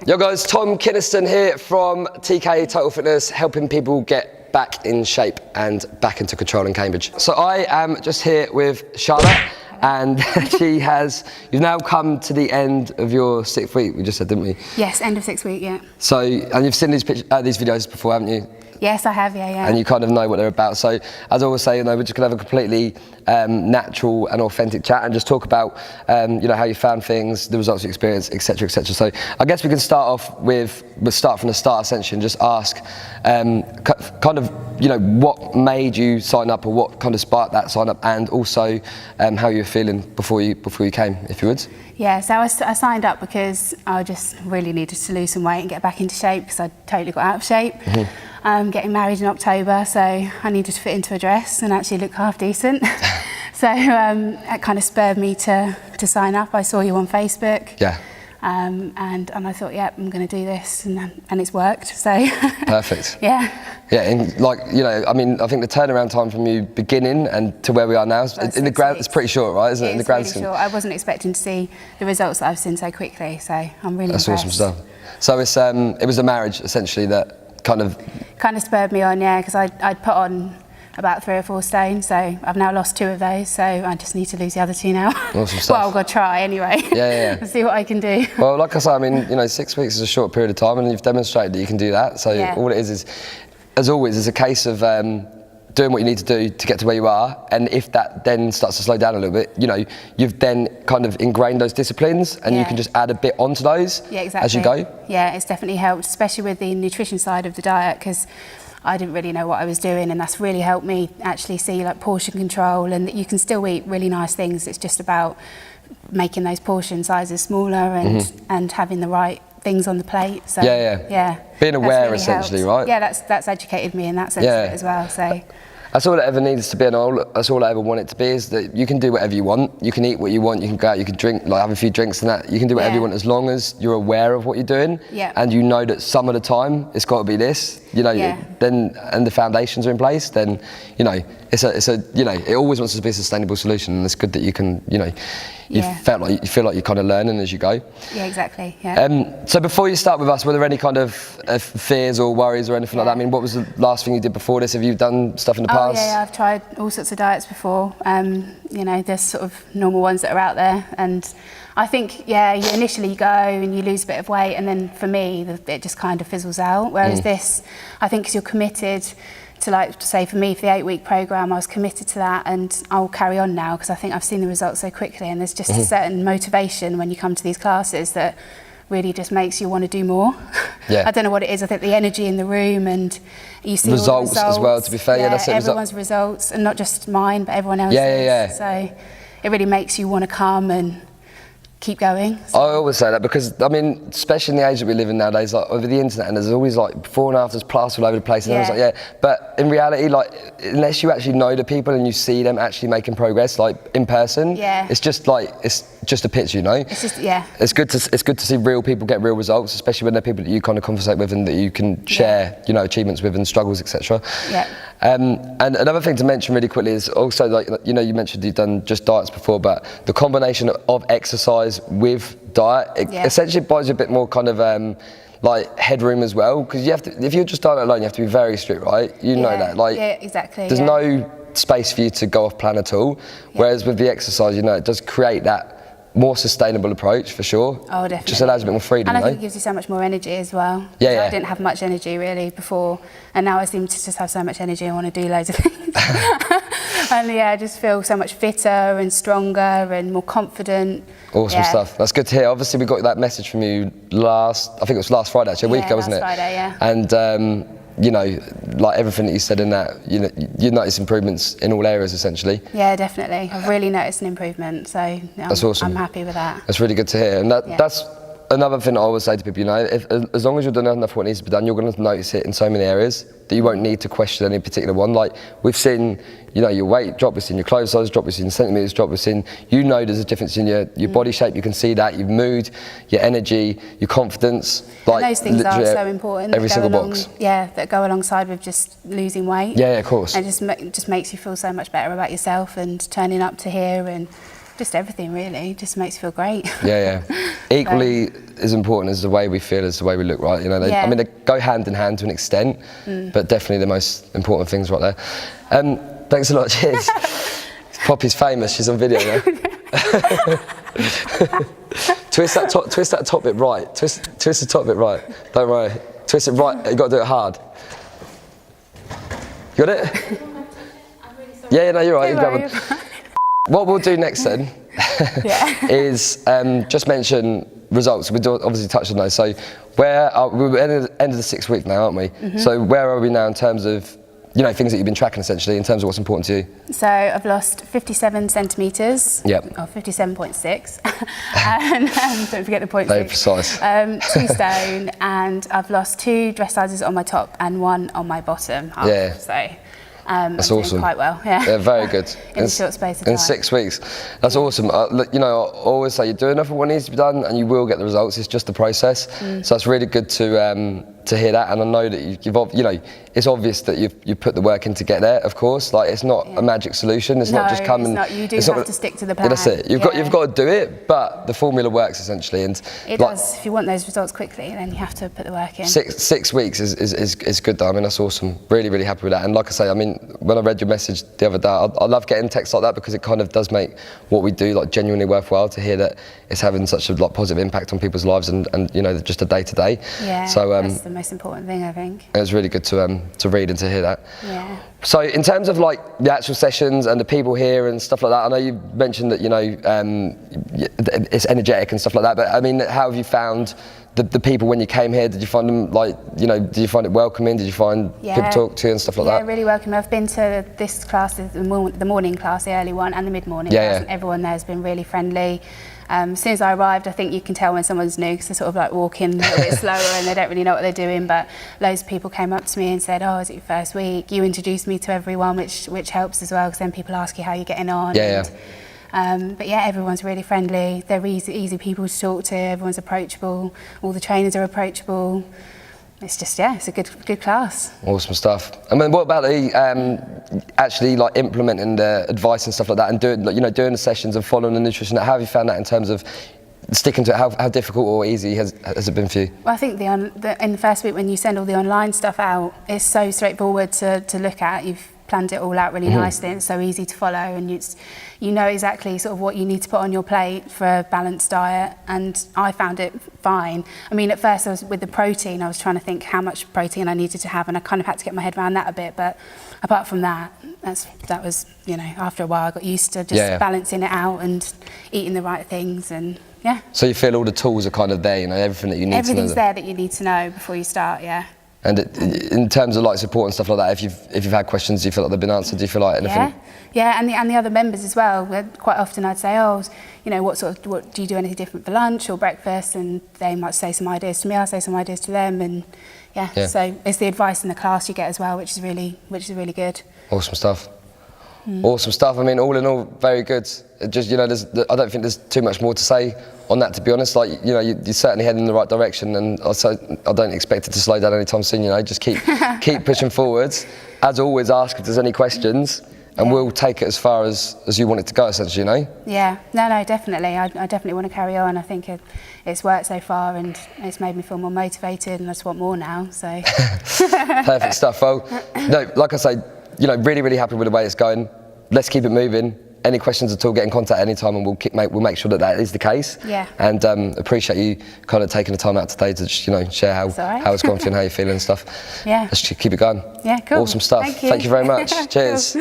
Yo guys, Tom Kinniston here from TK Total Fitness, helping people get back in shape and back into control in Cambridge. So I am just here with Charlotte, and you've now come to the end of your 6th week, we just said, didn't we? Yes, end of 6th week, yeah. So, and you've seen these videos before, haven't you? Yes, I have, yeah. And you kind of know what they're about. So, as I always say, we're just going to have a completely natural and authentic chat and just talk about, how you found things, the results you experienced, etc., etc. So, I guess we can start from the start essentially and just ask, what made you sign up, or what kind of sparked that sign up, and also how you were feeling before you came, if you would. Yeah, so I signed up because I just really needed to lose some weight and get back into shape because I totally got out of shape. Mm-hmm. Getting married in October, so I needed to fit into a dress and actually look half decent. So that kind of spurred me to sign up. I saw you on Facebook. Yeah. And I thought, yeah, I'm going to do this, and it's worked. So perfect. Yeah. Yeah, and I think the turnaround time from you beginning and to where we are now, in the grand, it's pretty short, right? Isn't it? In the grand scheme. I wasn't expecting to see the results that I've seen so quickly, so I'm really impressed. That's awesome stuff. So it was the marriage essentially that kind of spurred me on, yeah, because I'd put on about 3 or 4 stone, so I've now lost 2 of those, so I just need to lose the other 2 now. Awesome stuff. Well, I've got to try anyway. Yeah. And see what I can do. Well, like I say, 6 weeks is a short period of time, and you've demonstrated that you can do that. So all it is, as always, is a case of doing what you need to do to get to where you are. And if that then starts to slow down a little bit, you've then kind of ingrained those disciplines, and you can just add a bit onto those as you go. Yeah, it's definitely helped, especially with the nutrition side of the diet, because I didn't really know what I was doing, and that's really helped me actually see portion control, and that you can still eat really nice things. It's just about making those portion sizes smaller and having the right things on the plate. So yeah. Being aware, really essentially, helped. right? Yeah, that's educated me in that sense as well. So that's all it ever needs to be, and that's all I ever want it to be, is that you can do whatever you want. You can eat what you want, you can go out, you can drink, have a few drinks and that. You can do whatever you want, as long as you're aware of what you're doing. Yeah. And you know that some of the time it's got to be this, then, and the foundations are in place, then, it always wants to be a sustainable solution, and it's good that you can, you feel like you're kind of learning as you go. Yeah, exactly. Yeah. So before you start with us, were there any kind of fears or worries or anything like that? I mean, what was the last thing you did before this? Have you done stuff in the past? Yeah, I've tried all sorts of diets before. There's sort of normal ones that are out there, and I think, initially you go and you lose a bit of weight, and then for me, it just kind of fizzles out. Whereas this, I think, because you're committed to, say for me, for the 8-week program, I was committed to that, and I'll carry on now because I think I've seen the results so quickly, and there's just a certain motivation when you come to these classes that really just makes you want to do more. Yeah. I don't know what it is. I think the energy in the room, and you see results as well, to be fair. That's everyone's results, and not just mine, but everyone else's. Yeah. So it really makes you want to come and keep going. So. I always say that because, especially in the age that we live in nowadays, over the internet, and there's always before and afters plastered all over the place, and everyone's but in reality, unless you actually know the people and you see them actually making progress, in person, it's just a picture, It's just, It's good to see real people get real results, especially when they're people that you kind of conversate with and that you can share, achievements with and struggles, etc. Yeah. And another thing to mention really quickly is also, you mentioned you've done just diets before, but the combination of exercise with diet, essentially buys you a bit more kind of headroom as well, because you have to, if you're just dieting alone, you have to be very strict, right? You know that, exactly. There's no space for you to go off plan at all. Whereas with the exercise, it does create that more sustainable approach for sure. Oh, definitely. Just allows a bit more freedom. And I think it gives you so much more energy as well. Yeah. I didn't have much energy really before, and now I seem to just have so much energy. I want to do loads of things. And I just feel so much fitter and stronger and more confident. Awesome stuff. That's good to hear. Obviously, we got that message from you I think it was last Friday, actually, a week ago, wasn't it? Last Friday, yeah. And everything that you said in that, you notice improvements in all areas essentially. Yeah, definitely. I've really noticed an improvement, so that's awesome. I'm happy with that. That's really good to hear, and that's another thing I always say to people. As long as you're doing enough what needs to be done, you're going to notice it in so many areas that you won't need to question any particular one. We've seen, your weight drop, we've seen your clothes size drop, we've seen centimetres drop, we've seen, there's a difference in your body shape. You can see that, your mood, your energy, your confidence. And those things are so important. Every single box. Yeah, that go alongside with just losing weight. Yeah, of course. And just makes you feel so much better about yourself, and turning up to here and just everything really. Just makes you feel great. Yeah. Equally as important as the way we feel as the way we look, right? You know, I mean, they go hand in hand to an extent, but definitely the most important things right there. Thanks a lot. Cheers. Poppy's famous. She's on video now. Twist that top bit right. Twist the top bit right. Don't worry. Twist it right. You got to do it hard. You got it? Yeah, no, you're right. You grab it. What we'll do next then is just mention results. We obviously touched on those. So we're at the end of the 6th week now, aren't we? So where are we now in terms of, you know, things that you've been tracking essentially, in terms of what's important to you? So I've lost 57 centimetres. Yep. Or 57.6. And don't forget the point. Very precise. 2 stone, and I've lost 2 dress sizes on my top and 1 on my bottom half. Yeah. So that's I'm awesome. doing quite well. Yeah. Very good. In a short space of time. In 6 weeks. That's awesome. You know, I always say you're doing enough of what needs to be done, and you will get the results. It's just the process. So it's really good to hear that, and I know that you've you know, it's obvious that you've put the work in to get there. Of course, like it's not a magic solution. It's not just come and. It's not. You do have to stick to the plan. That's it. You've got to do it, but the formula works essentially, and it does. If you want those results quickly, then you have to put the work in. 6 weeks is good though. I mean, that's awesome. Really happy with that. And like I say, I mean, when I read your message the other day, I love getting texts like that, because it kind of does make what we do like genuinely worthwhile, to hear that it's having such a positive impact on people's lives, and you know, just a day to day. Yeah. So that's the most important thing, I think. It was really good to read and to hear that. Yeah. So in terms of like the actual sessions and the people here and stuff like that, I know you mentioned that, you know, it's energetic and stuff like that, but I mean, how have you found the people when you came here? Did you find them like, you know, did you find it welcoming? Did you find people talk to you and stuff like that? Yeah, really welcoming. I've been to this class, the morning class, the early one, and the mid-morning class, and everyone there has been really friendly. As soon as I arrived, I think you can tell when someone's new, because they're sort of like walking a little bit slower and they don't really know what they're doing, but loads of people came up to me and said, oh, is it your first week? You introduced me to everyone, which helps as well, because then people ask you how you're getting on. But yeah, everyone's really friendly. They're easy people to talk to. Everyone's approachable. All the trainers are approachable. It's just, it's a good class. Awesome stuff. I mean, what about the actually like implementing the advice and stuff like that, and doing the sessions and following the nutrition? How have you found that in terms of sticking to it? How difficult or easy has it been for you? Well, I think in the first week when you send all the online stuff out, it's so straightforward to look at. You've planned it all out really nicely, and it's so easy to follow, and you know exactly sort of what you need to put on your plate for a balanced diet, and I found it fine. I mean, at first I was with the protein, I was trying to think how much protein I needed to have, and I kind of had to get my head around that a bit, but apart from that, that was, you know, after a while I got used to just balancing it out and eating the right things, and So you feel all the tools are kind of there, you know, everything that you need to know? Everything's there that you need to know before you start, And in terms of like support and stuff like that, if you've had questions, do you feel like they've been answered? Do you feel like anything? Yeah, and the other members as well. Quite often I'd say, oh, you know, what do you do anything different for lunch or breakfast? And they might say some ideas to me, I'll say some ideas to them, and so it's the advice in the class you get as well, which is really good. Awesome stuff. Awesome stuff. I mean, all in all, very good. Just, you know, I don't think there's too much more to say on that, to be honest. Like, you know, you're certainly heading in the right direction, and also I don't expect it to slow down anytime soon. You know, just keep pushing forwards. As always, ask if there's any questions, and we'll take it as far as you want it to go, essentially. You know. Yeah. No, definitely. I definitely want to carry on. I think it's worked so far, and it's made me feel more motivated, and I just want more now. So. Perfect stuff. Well, no, like I say, you know, really happy with the way it's going. Let's keep it moving. Any questions at all, get in contact anytime, and we'll make sure that is the case. Yeah. And appreciate you kind of taking the time out today to just, you know, share how it's gone for you and how you're feeling and stuff. Yeah. Let's keep it going. Yeah, cool. Awesome stuff. Thank you very much. Cheers.